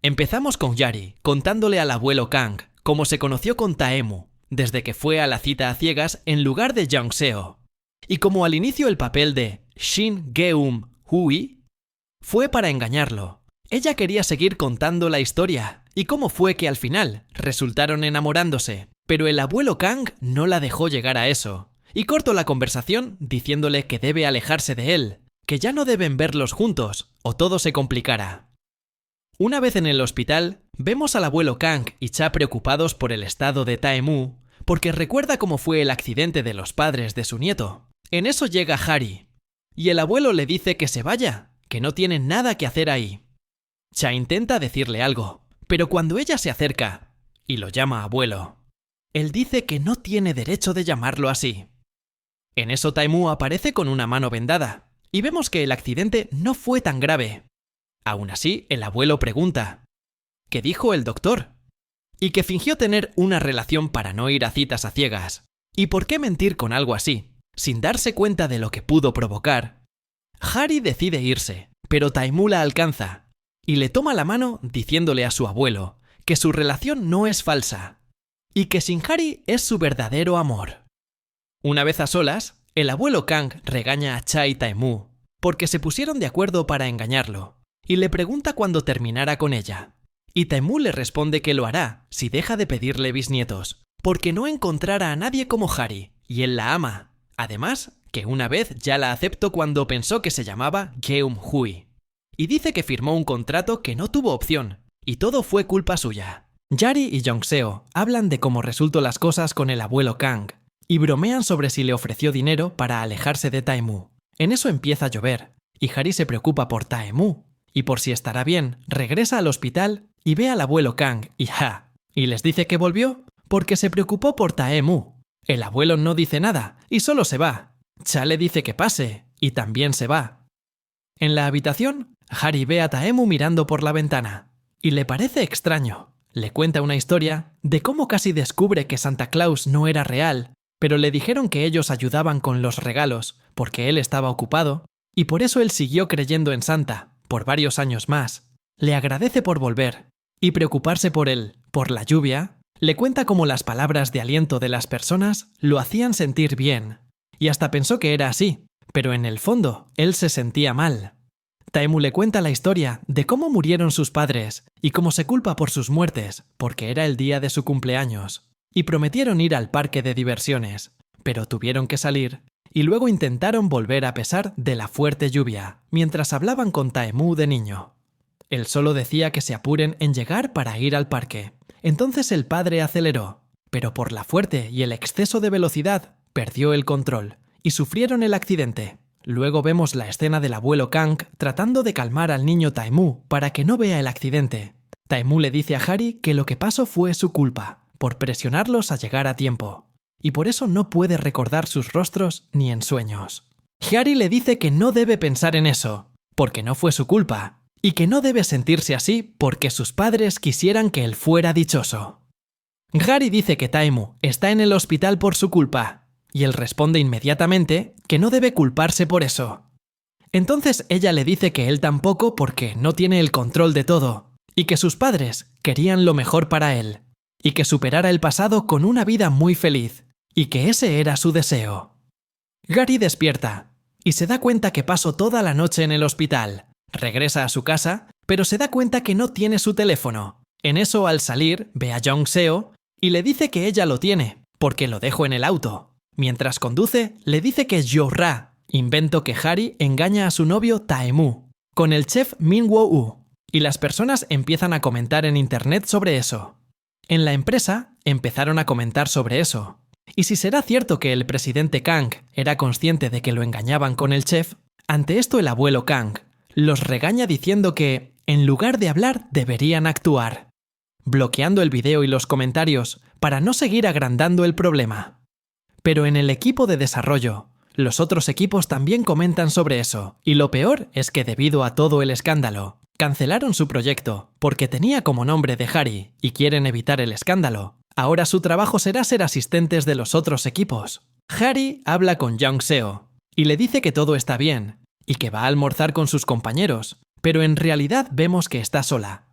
Empezamos con Yari, contándole al abuelo Kang cómo se conoció con Taemu, desde que fue a la cita a ciegas en lugar de Young-seo, y como al inicio el papel de Shin Geum-hui fue para engañarlo. Ella quería seguir contando la historia, y cómo fue que al final resultaron enamorándose, pero el abuelo Kang no la dejó llegar a eso, y cortó la conversación diciéndole que debe alejarse de él, que ya no deben verlos juntos, o todo se complicará. Una vez en el hospital, vemos al abuelo Kang y Cha preocupados por el estado de Taemu, porque recuerda cómo fue el accidente de los padres de su nieto. En eso llega Hari, y el abuelo le dice que se vaya, que no tiene nada que hacer ahí. Cha intenta decirle algo, pero cuando ella se acerca y lo llama abuelo, él dice que no tiene derecho de llamarlo así. En eso Taemu aparece con una mano vendada, y vemos que el accidente no fue tan grave. Aún así, el abuelo pregunta, ¿qué dijo el doctor? Y que fingió tener una relación para no ir a citas a ciegas. ¿Y por qué mentir con algo así, sin darse cuenta de lo que pudo provocar? Hari decide irse, pero Taemu la alcanza, y le toma la mano diciéndole a su abuelo que su relación no es falsa, y que Shin-Hari es su verdadero amor. Una vez a solas, el abuelo Kang regaña a Cha y Taemu, porque se pusieron de acuerdo para engañarlo, y le pregunta cuándo terminará con ella. Y Taemu le responde que lo hará si deja de pedirle bisnietos, porque no encontrará a nadie como Hari, y él la ama. Además, que una vez ya la aceptó cuando pensó que se llamaba Geum-hui. Y dice que firmó un contrato que no tuvo opción, y todo fue culpa suya. Yari y Young-seo hablan de cómo resultó las cosas con el abuelo Kang, y bromean sobre si le ofreció dinero para alejarse de Taemu. En eso empieza a llover, y Hari se preocupa por Taemu, y por si estará bien, regresa al hospital y ve al abuelo Kang y Ha, y les dice que volvió porque se preocupó por Taemu. El abuelo no dice nada y solo se va. Cha le dice que pase y también se va. En la habitación, Hari ve a Taemu mirando por la ventana y le parece extraño. Le cuenta una historia de cómo casi descubre que Santa Claus no era real, pero le dijeron que ellos ayudaban con los regalos porque él estaba ocupado y por eso él siguió creyendo en Santa por varios años más. Le agradece por volver y preocuparse por él, por la lluvia. Le cuenta cómo las palabras de aliento de las personas lo hacían sentir bien, y hasta pensó que era así, pero en el fondo él se sentía mal. Taemu le cuenta la historia de cómo murieron sus padres y cómo se culpa por sus muertes, porque era el día de su cumpleaños, y prometieron ir al parque de diversiones, pero tuvieron que salir, y luego intentaron volver a pesar de la fuerte lluvia, mientras hablaban con Taemu de niño. Él solo decía que se apuren en llegar para ir al parque. Entonces el padre aceleró, pero por la fuerte y el exceso de velocidad perdió el control y sufrieron el accidente. Luego vemos la escena del abuelo Kang tratando de calmar al niño Taemu para que no vea el accidente. Taemu le dice a Hari que lo que pasó fue su culpa, por presionarlos a llegar a tiempo, y por eso no puede recordar sus rostros ni en sueños. Hari le dice que no debe pensar en eso, porque no fue su culpa, y que no debe sentirse así porque sus padres quisieran que él fuera dichoso. Hari dice que Taemu está en el hospital por su culpa, y él responde inmediatamente que no debe culparse por eso. Entonces ella le dice que él tampoco porque no tiene el control de todo, y que sus padres querían lo mejor para él, y que superara el pasado con una vida muy feliz, y que ese era su deseo. Hari despierta, y se da cuenta que pasó toda la noche en el hospital. Regresa a su casa, pero se da cuenta que no tiene su teléfono. En eso, al salir, ve a Young-seo y le dice que ella lo tiene, porque lo dejó en el auto. Mientras conduce, le dice que es Yo-ra, invento que Hari engaña a su novio Taemu, con el chef Min-woo, y las personas empiezan a comentar en internet sobre eso. En la empresa, empezaron a comentar sobre eso. Y si será cierto que el presidente Kang era consciente de que lo engañaban con el chef, ante esto el abuelo Kang los regaña diciendo que, en lugar de hablar, deberían actuar, bloqueando el video y los comentarios para no seguir agrandando el problema. Pero en el equipo de desarrollo, los otros equipos también comentan sobre eso, y lo peor es que debido a todo el escándalo, cancelaron su proyecto porque tenía como nombre de Hari y quieren evitar el escándalo. Ahora su trabajo será ser asistentes de los otros equipos. Hari habla con Young-seo y le dice que todo está bien y que va a almorzar con sus compañeros, pero en realidad vemos que está sola.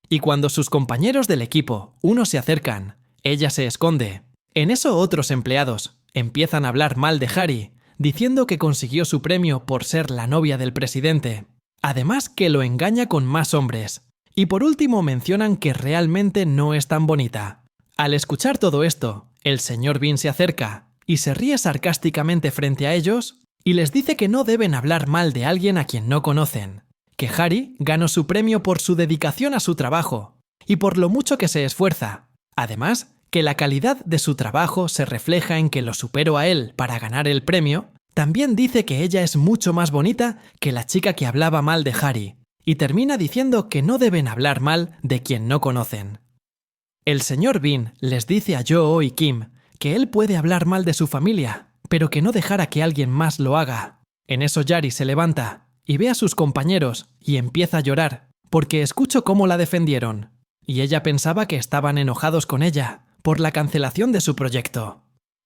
Y cuando sus compañeros del equipo, uno se acercan, ella se esconde. En eso otros empleados empiezan a hablar mal de Harry, diciendo que consiguió su premio por ser la novia del presidente. Además que lo engaña con más hombres. Y por último mencionan que realmente no es tan bonita. Al escuchar todo esto, el señor Bean se acerca y se ríe sarcásticamente frente a ellos y les dice que no deben hablar mal de alguien a quien no conocen, que Harry ganó su premio por su dedicación a su trabajo y por lo mucho que se esfuerza. Además, que la calidad de su trabajo se refleja en que lo superó a él para ganar el premio. También dice que ella es mucho más bonita que la chica que hablaba mal de Harry, y termina diciendo que no deben hablar mal de quien no conocen. El señor Bean les dice a Joe y Kim que él puede hablar mal de su familia, pero que no dejara que alguien más lo haga. En eso Yari se levanta y ve a sus compañeros y empieza a llorar, porque escuchó cómo la defendieron, y ella pensaba que estaban enojados con ella por la cancelación de su proyecto.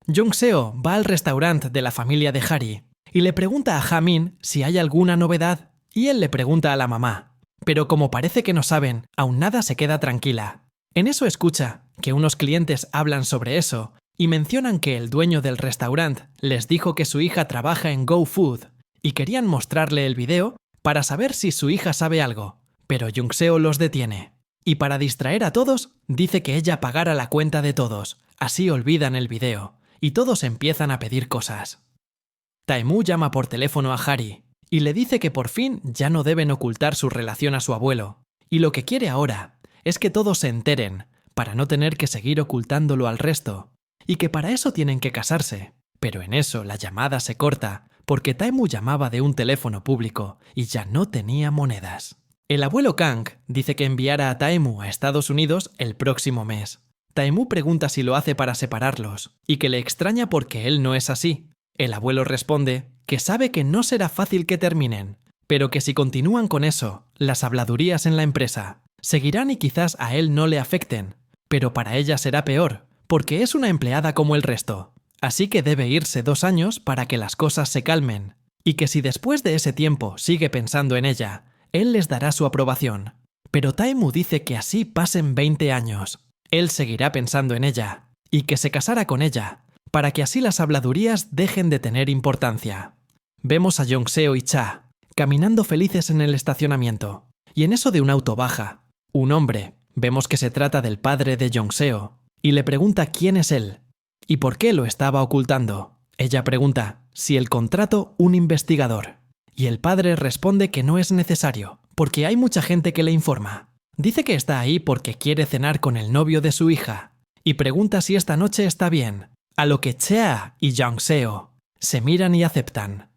Jung-seo va al restaurante de la familia de Harry y le pregunta a Ha-min si hay alguna novedad, y él le pregunta a la mamá, pero como parece que no saben, aún nada se queda tranquila. En eso escucha que unos clientes hablan sobre eso y mencionan que el dueño del restaurante les dijo que su hija trabaja en Go Food y querían mostrarle el video para saber si su hija sabe algo, pero Jung-seo los detiene. Y para distraer a todos, dice que ella pagará la cuenta de todos, así olvidan el video, y todos empiezan a pedir cosas. Tae-moo llama por teléfono a Harry y le dice que por fin ya no deben ocultar su relación a su abuelo, y lo que quiere ahora es que todos se enteren, para no tener que seguir ocultándolo al resto, y que para eso tienen que casarse. Pero en eso la llamada se corta, porque Tae-moo llamaba de un teléfono público y ya no tenía monedas. El abuelo Kang dice que enviará a Tae-moo a Estados Unidos el próximo mes. Tae-moo pregunta si lo hace para separarlos, y que le extraña porque él no es así. El abuelo responde que sabe que no será fácil que terminen, pero que si continúan con eso, las habladurías en la empresa seguirán y quizás a él no le afecten, pero para ella será peor, porque es una empleada como el resto. Así que debe irse 2 años para que las cosas se calmen, y que si después de ese tiempo sigue pensando en ella, él les dará su aprobación. Pero Tae-moo dice que así pasen 20 años. Él seguirá pensando en ella, y que se casará con ella, para que así las habladurías dejen de tener importancia. Vemos a Jung-seo y Cha caminando felices en el estacionamiento, y en eso de un auto baja un hombre, vemos que se trata del padre de Jung-seo, y le pregunta quién es él, y por qué lo estaba ocultando. Ella pregunta si el contrato un investigador, y el padre responde que no es necesario, porque hay mucha gente que le informa. Dice que está ahí porque quiere cenar con el novio de su hija, y pregunta si esta noche está bien, a lo que Cha y Jung-seo se miran y aceptan.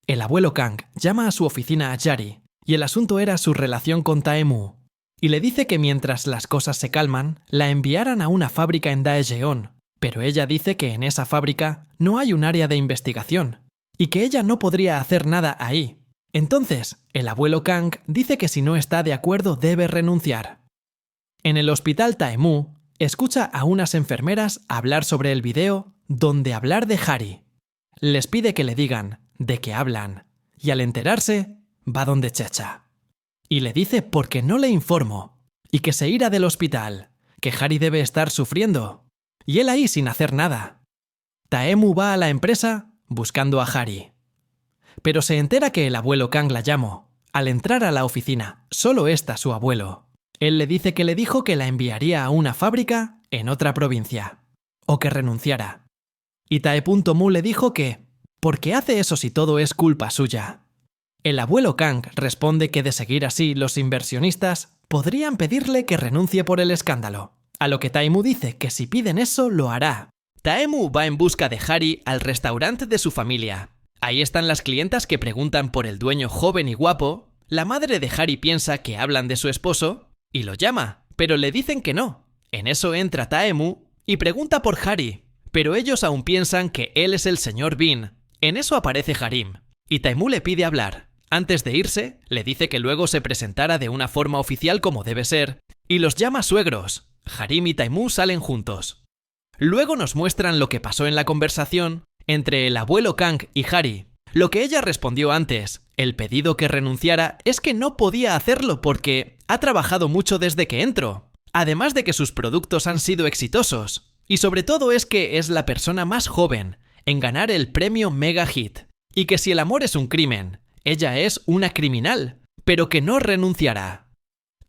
El abuelo Kang llama a su oficina a Yari, y el asunto era su relación con Tae-moo, y le dice que mientras las cosas se calman, la enviaran a una fábrica en Daejeon, pero ella dice que en esa fábrica no hay un área de investigación, y que ella no podría hacer nada ahí. Entonces, el abuelo Kang dice que si no está de acuerdo debe renunciar. En el hospital Tae-moo escucha a unas enfermeras hablar sobre el video donde hablar de Harry. Les pide que le digan de qué hablan, y al enterarse, va donde Checha. Y le dice porque no le informo, y que se irá del hospital, que Harry debe estar sufriendo, y él ahí sin hacer nada. Tae-moo va a la empresa buscando a Harry. Pero se entera que el abuelo Kang la llamó. Al entrar a la oficina, solo está su abuelo. Él le dice que le dijo que la enviaría a una fábrica en otra provincia, o que renunciara. Y Tae-moo le dijo que, ¿por qué hace eso si todo es culpa suya? El abuelo Kang responde que de seguir así los inversionistas podrían pedirle que renuncie por el escándalo, a lo que Tae-moo dice que si piden eso lo hará. Tae-moo va en busca de Harry al restaurante de su familia. Ahí están las clientas que preguntan por el dueño joven y guapo. La madre de Harry piensa que hablan de su esposo y lo llama, pero le dicen que no. En eso entra Tae-moo y pregunta por Harry, pero ellos aún piensan que él es el señor Bean. En eso aparece Harim, y Tae-moo le pide hablar. Antes de irse, le dice que luego se presentara de una forma oficial como debe ser, y los llama suegros. Harim y Tae-moo salen juntos. Luego nos muestran lo que pasó en la conversación entre el abuelo Kang y Harry. Lo que ella respondió antes, el pedido que renunciara, es que no podía hacerlo porque ha trabajado mucho desde que entró. Además de que sus productos han sido exitosos. Y sobre todo es que es la persona más joven en ganar el premio Mega Hit. Y que si el amor es un crimen, ella es una criminal, pero que no renunciará.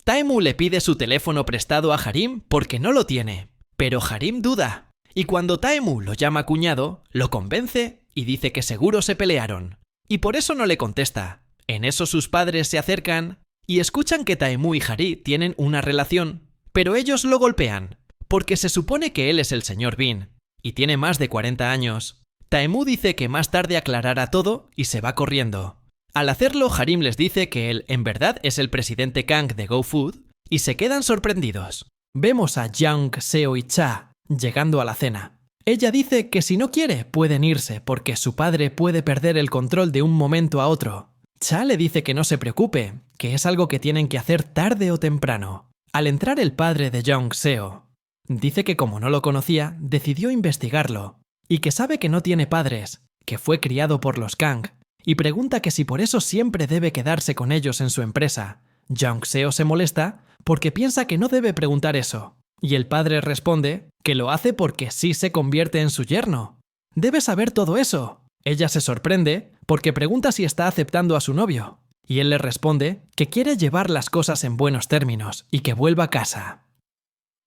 Taemu le pide su teléfono prestado a Harim porque no lo tiene, pero Harim duda. Y cuando Taemu lo llama cuñado, lo convence y dice que seguro se pelearon. Y por eso no le contesta. En eso sus padres se acercan y escuchan que Taemu y Hari tienen una relación, pero ellos lo golpean, porque se supone que él es el señor Bean, y tiene más de 40 años. Taemu dice que más tarde aclarará todo y se va corriendo. Al hacerlo, Harim les dice que él en verdad es el presidente Kang de GoFood y se quedan sorprendidos. Vemos a Jung Seo y Cha llegando a la cena. Ella dice que si no quiere pueden irse porque su padre puede perder el control de un momento a otro. Cha le dice que no se preocupe, que es algo que tienen que hacer tarde o temprano. Al entrar el padre de Jung Seo, dice que como no lo conocía, decidió investigarlo y que sabe que no tiene padres, que fue criado por los Kang, y pregunta que si por eso siempre debe quedarse con ellos en su empresa. Jung Seo se molesta porque piensa que no debe preguntar eso, y el padre responde que lo hace porque sí se convierte en su yerno. Debe saber todo eso. Ella se sorprende porque pregunta si está aceptando a su novio, y él le responde que quiere llevar las cosas en buenos términos y que vuelva a casa.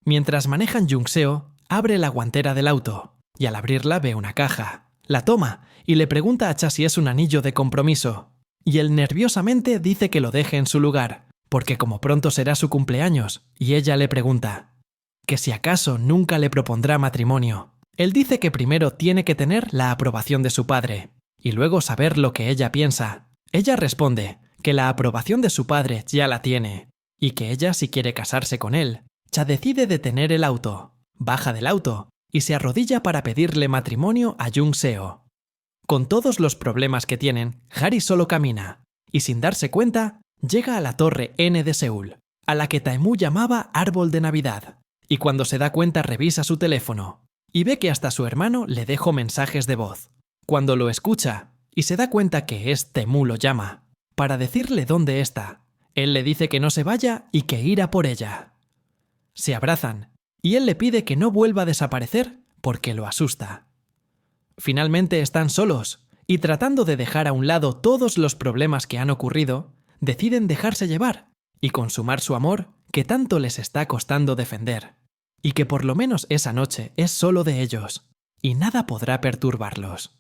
Mientras manejan, Jung Seo abre la guantera del auto, y al abrirla ve una caja. La toma y le pregunta a Cha si es un anillo de compromiso, y él nerviosamente dice que lo deje en su lugar, porque como pronto será su cumpleaños, y ella le pregunta que si acaso nunca le propondrá matrimonio. Él dice que primero tiene que tener la aprobación de su padre, y luego saber lo que ella piensa. Ella responde que la aprobación de su padre ya la tiene, y que ella si quiere casarse con él. Cha decide detener el auto, baja del auto, y se arrodilla para pedirle matrimonio a Jung Seo. Con todos los problemas que tienen, Hari solo camina, y sin darse cuenta, llega a la torre N de Seúl, a la que Taemu llamaba Árbol de Navidad, y cuando se da cuenta revisa su teléfono, y ve que hasta su hermano le dejó mensajes de voz. Cuando lo escucha, y se da cuenta que es Taemu lo llama, para decirle dónde está, él le dice que no se vaya y que irá por ella. Se abrazan, y él le pide que no vuelva a desaparecer porque lo asusta. Finalmente están solos, y tratando de dejar a un lado todos los problemas que han ocurrido, deciden dejarse llevar y consumar su amor que tanto les está costando defender, y que por lo menos esa noche es solo de ellos, y nada podrá perturbarlos.